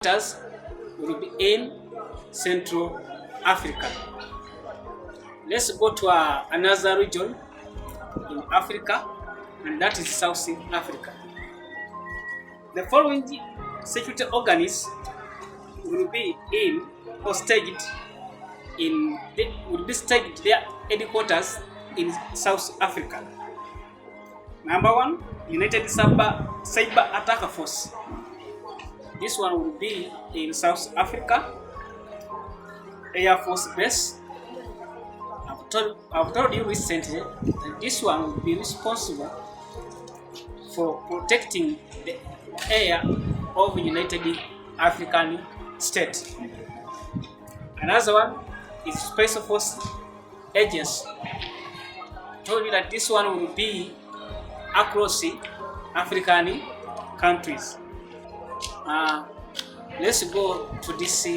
Headquarters will be in Central Africa. Let's go to another region in Africa, and that is South Africa. The following security organs will be in or staged in will be staged their headquarters in South Africa. Number one, United Cyber Attack Force. This one will be in South Africa, Air Force Base. I've told you recently that this one will be responsible for protecting the air of United African States. Another one is Space Force Agency. I told you that this one will be across African countries. Let's go to this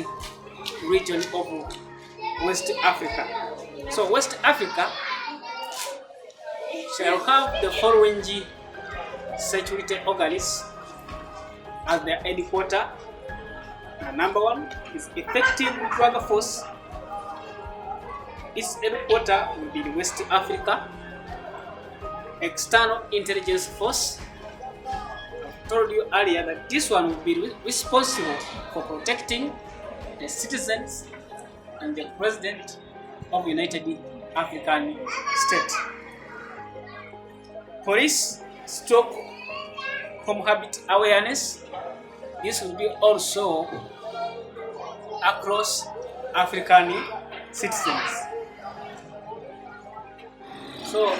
region of West Africa. So West Africa shall have the following security organs as their headquarters. Number one is Effective Drug Force. Its headquarters will be in West Africa. External Intelligence Force. I told you earlier that this one will be responsible for protecting the citizens and the president of United African States. Police stroke home habit awareness. This will be also across African citizens. So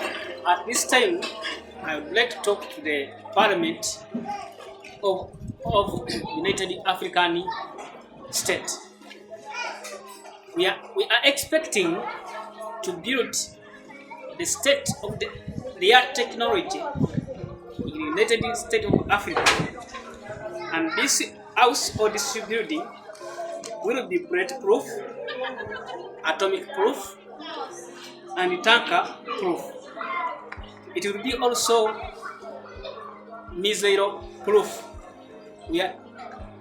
at this time, I would like to talk to the Parliament of United African States. We are expecting to build the state of the art technology in the United States of Africa, and this house or this building will be bulletproof, atomic proof, and tanker proof. It will be also missile proof. We are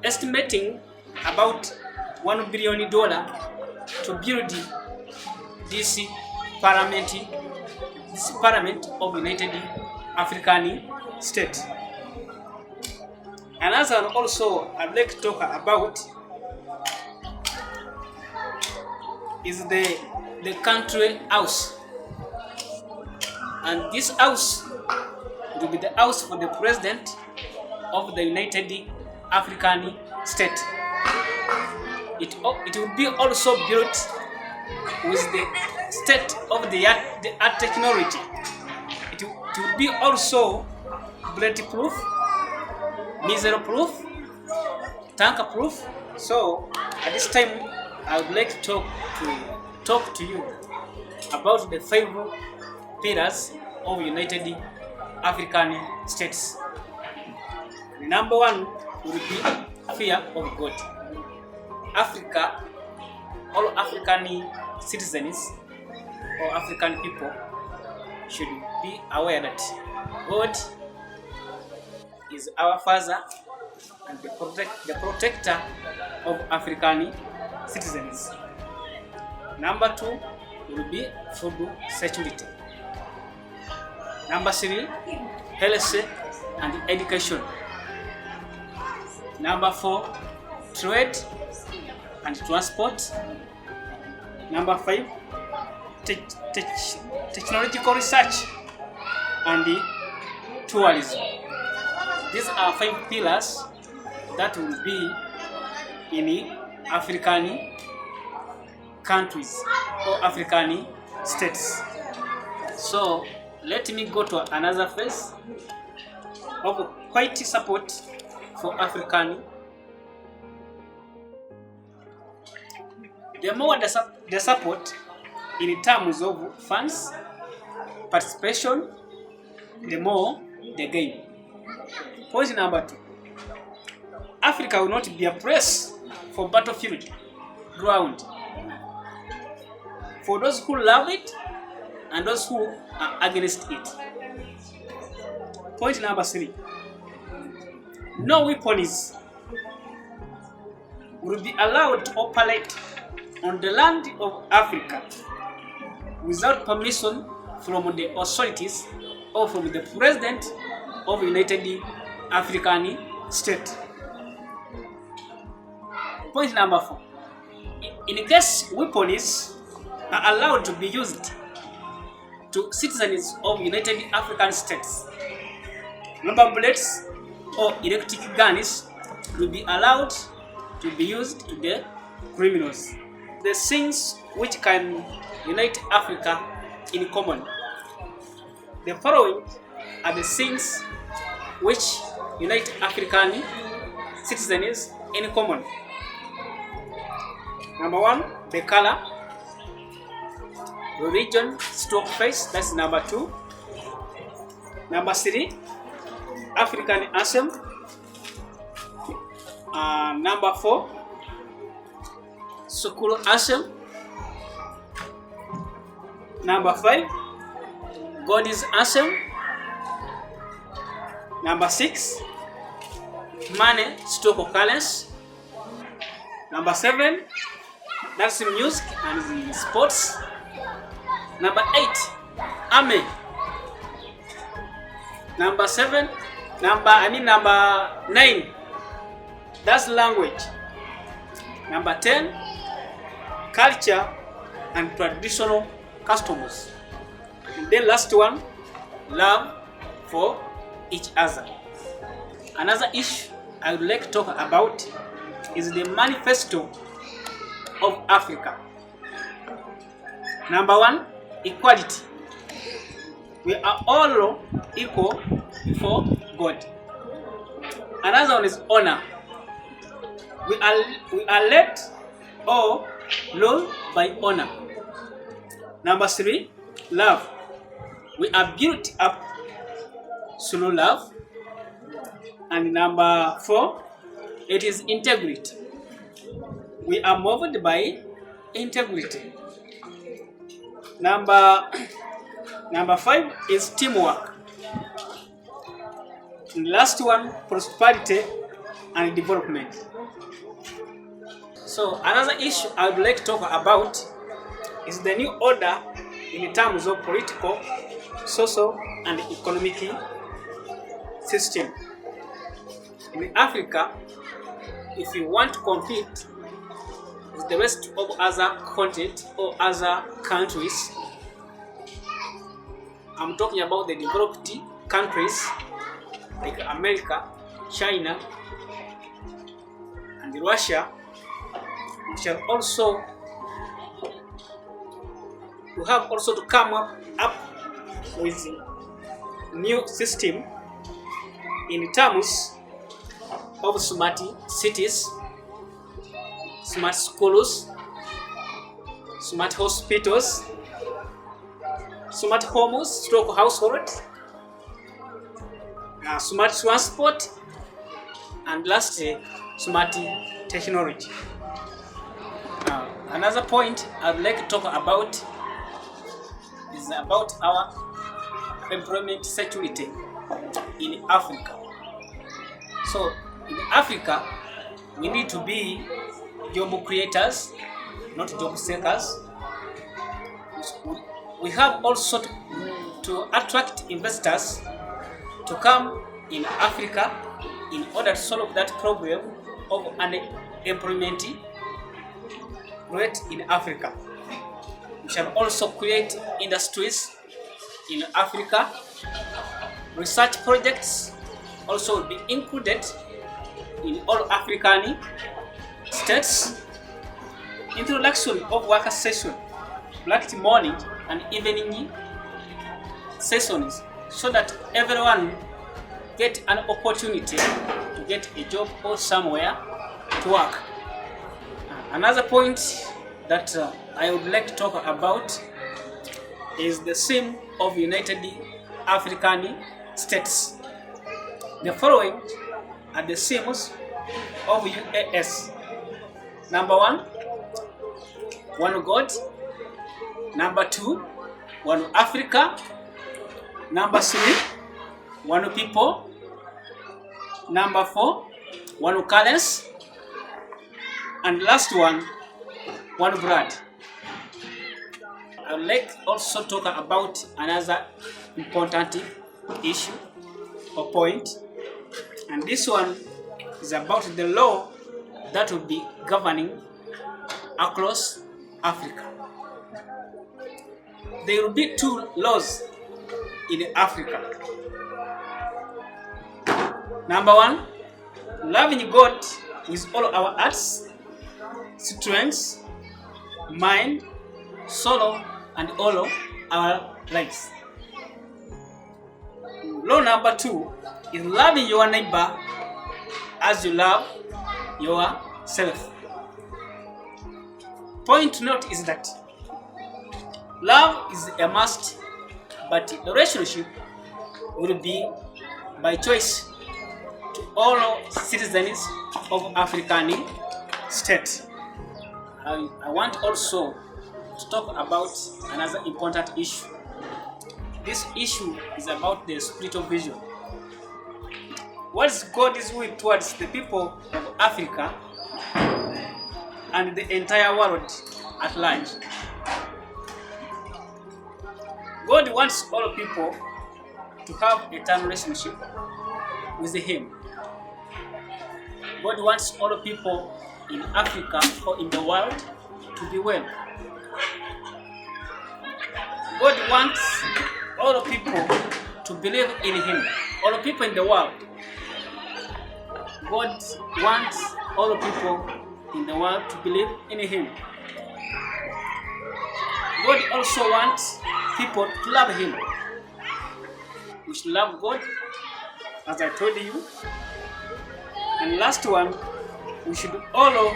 estimating about $1 billion to build this parliament of United African States. Another also I'd like to talk about is the country house. And this house will be the house for the president of the United African States. It will be also built with the state of the art technology. It will be also bulletproof, missile proof, tanker proof. So at this time, I would like to talk to you about the 5 pillars of United African States. Number one will be fear of God. Africa, all African citizens or African people should be aware that God is our Father and the protector of African citizens. Number 2 will be food security. Number 3, health and education. Number 4, trade and transport. Number 5, technological research and tourism. These are 5 pillars that will be in African countries or African states. So let me go to another phase of white support for African. The more the support in terms of funds, participation, the more the gain. Point number 2. Africa will not be a place for battlefield ground. For those who love it and those who are against it. Point number 3. No weapons will be allowed to operate on the land of Africa without permission from the authorities or from the President of the United African States. Point number 4. In case weapons are allowed to be used to citizens of United African States, rubber bullets or electric guns will be allowed to be used to the criminals. The things which can unite Africa in common. The following are the things which unite African citizens in common. Number 1, the color, religion, stroke face, that's number 2. Number 3, African anthem. Number 4, school anthem. Number 5, God's anthem. Number 6, money, stroke currency. Number 7, that's music and sports. Number 8, army. Number 9, that's language. Number 10, culture and traditional customs. And then last one, love for each other. Another issue I would like to talk about is the manifesto of Africa. Number 1, equality. We are all equal before God. Another one is honor. We are led or ruled by honor. Number 3, love. We are built up through love. And number 4, it is integrity. We are moved by integrity. Number 5 is teamwork. And last one, prosperity and development. So another issue I would like to talk about is the new order in terms of political, social, and economic system. In Africa, if you want to compete with the rest of other continents or other countries, I'm talking about the developed countries like America, China, and Russia, we have also to come up with new system in terms of smart cities, smart schools, smart hospitals, smart homes, stroke households, smart transport, and lastly, smart technology. Another point I'd like to talk about is about our employment security in Africa. So in Africa, we need to be job creators, not job seekers. We have also to attract investors to come in Africa in order to solve that problem of unemployment rate in Africa. We shall also create industries in Africa. Research projects also will be included in all African states. Introduction of worker session, black morning and evening sessions, so that everyone get an opportunity to get a job or somewhere to work. Another point that I would like to talk about is the theme of United African States. The following are the themes of UAS. Number 1, one God. Number 2, one Africa. Number 3, one people. Number 4, one currency. And last one blood. I would like also talk about another important issue or point, and this one is about the law that will be governing across Africa. There will be two laws in Africa. Number one, loving God with all our hearts, strength, mind, soul, and all our lives. Law number two is loving your neighbor as you love yourself. Point to note is that love is a must, but the relationship will be by choice to all citizens of African state. I want also to talk about another important issue. This issue is about the spiritual vision. What is God's will towards the people of Africa and the entire world at large? God wants all people to have eternal relationship with Him. God wants all people in Africa or in the world to be well. God wants all people to believe in Him. All people in the world. God wants all people in the world to believe in Him. God also wants people to love Him. We should love God, as I told you. And last one, we should all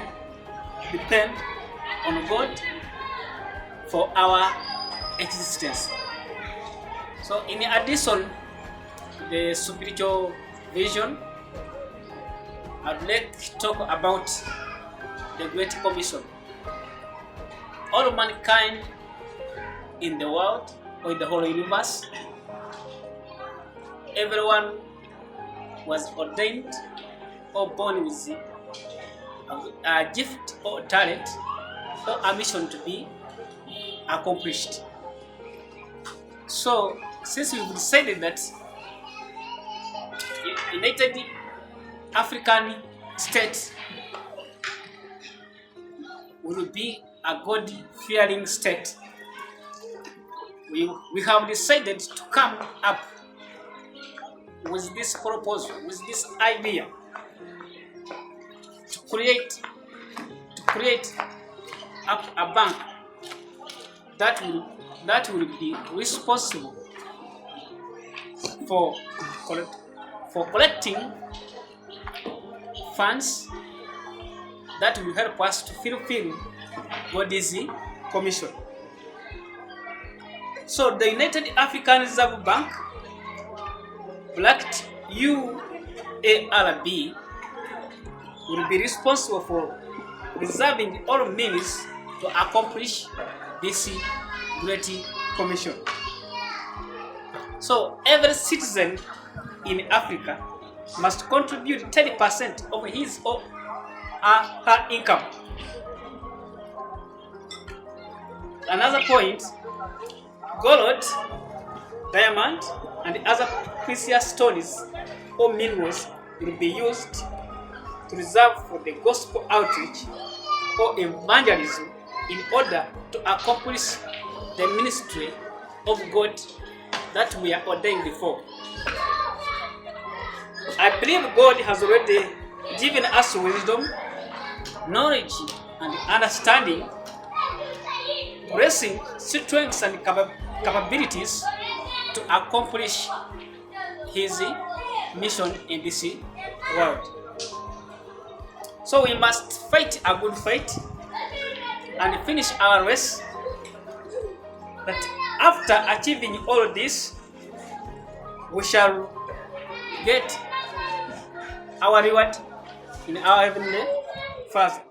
depend on God for our existence. So in addition to the spiritual vision, I'd like to talk about the Great Commission. All mankind in the world or in the whole universe, everyone was ordained or born with a gift or talent or a mission to be accomplished. So, since we've decided that United African state will be a God-fearing state, we have decided to come up with this proposal, with this idea to create a bank that will be responsible for collecting funds that will help us to fulfill God's commission. So the United African Reserve Bank, blacked UARB, will be responsible for reserving all means to accomplish this great commission. So every citizen in Africa must contribute 10% of his or her income. Another point, gold, diamond, and other precious stones or minerals will be used to reserve for the gospel outreach or evangelism in order to accomplish the ministry of God that we are ordained for. I believe God has already given us wisdom, knowledge, and understanding, blessing, strengths, and capabilities to accomplish His mission in this world. So we must fight a good fight and finish our race. But after achieving all this, we shall get our reward in our heavenly Father.